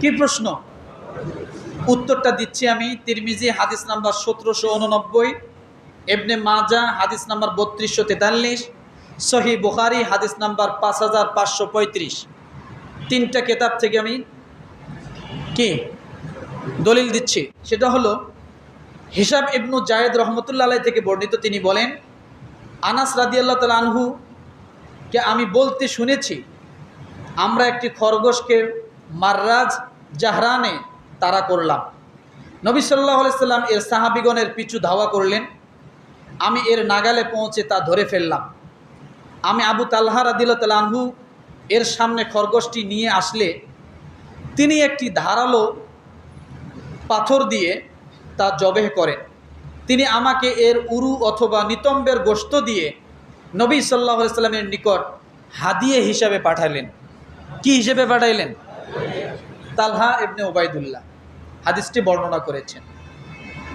কি প্রশ্ন? উত্তরটা দিচ্ছি আমি। তিরমিজি হাদিস নাম্বার 1789, ইবনে মাজাহ হাদিস নাম্বার 3243, সহিহ বুখারী হাদিস নাম্বার 5535। তিনটা কিতাব থেকে আমি কি দলিল দিচ্ছি। সেটা হলো হিসাব ইবনু জায়েদ রহমতুল্লাহ আলাইহি থেকে বর্ণিত। তিনি বলেন, আনাস রাদিয়াল্লাহু তাআলা আনহু কে আমি বলতে শুনেছি, আমরা একটি খরগোশকে মাররাজ জাহরানে তাড়া করলাম। নবী সাল্লাল্লাহু আলাইহি সাল্লাম এর সাহাবীগণের পিছু ধাওয়া করলেন। আমি এর নাগালে পৌঁছে তা ধরে ফেললাম। আমি আবু তালহা রাদিয়াল্লাহু তাআলা আনহু এর সামনে খরগোশটি নিয়ে আসলে তিনি একটি ধারালো পাথর দিয়ে তা জবেহ করেন। তিনি আমাকে এর উরু অথবা নিতম্বের গোশত দিয়ে নবী সাল্লাল্লাহু আলাইহি সাল্লামের নিকট হাদিয়ে হিসাবে পাঠালেন। কি হিসেবে পাঠাইলেন? তালহা ইবনে উবাইদুল্লাহ হাদিসটি বর্ণনা করেছেন।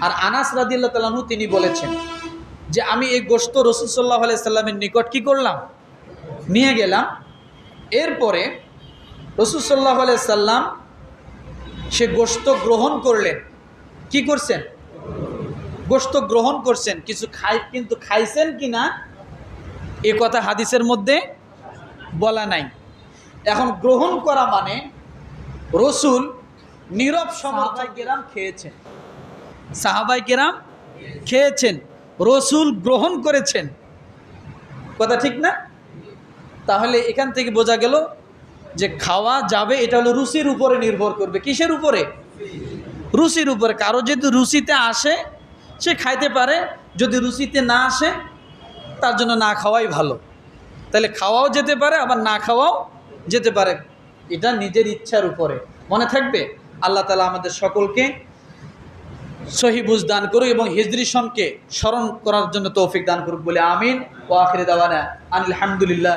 আর আনাস রাদিয়াল্লাহু তাআলা আনহু তিনি বলেছেন যে আমি এই গোশত রাসূল সাল্লাল্লাহু আলাইহি সাল্লামের নিকট কি করলাম? নিয়ে গেলাম। এরপরে রাসূল সাল্লাল্লাহু আলাইহি সাল্লাম সে গোশত গ্রহণ করলেন। কি করছেন? গোশত গ্রহণ করছেন। কিন্তু খাইছেন কিনা এ কথা হাদিসের মধ্যে বলা নাই। এখন গ্রহণ করা মানে রসুল নীরব সাহাবায়ে কেরাম খেয়েছেন, সাহাবায়ে কেরাম খেয়েছেন, রসুল গ্রহণ করেছেন। কথা ঠিক না? তাহলে এখান থেকে বোঝা গেল যে খাওয়া যাবে, এটা হলো রুচির উপরে নির্ভর করবে। কিসের উপরে? রুচির উপরে। কারো যদি রুচিতে আসে সে খাইতে পারে, যদি রুচিতে না আসে তার জন্য না খাওয়াই ভালো। তাহলে খাওয়াও যেতে পারে, আবার না খাওয়াও যেতে পারে। এটা নিজের ইচ্ছার উপরে। মনে থাকবে, আল্লাহ তাআলা আমাদের সকলকে সহি বুঝ দান করুক এবং হিজরি সনকে স্মরণ করার জন্য তৌফিক দান করুক বলে আমিন। ওয়া আখিরু দাওয়ানা আলহামদুলিল্লাহ।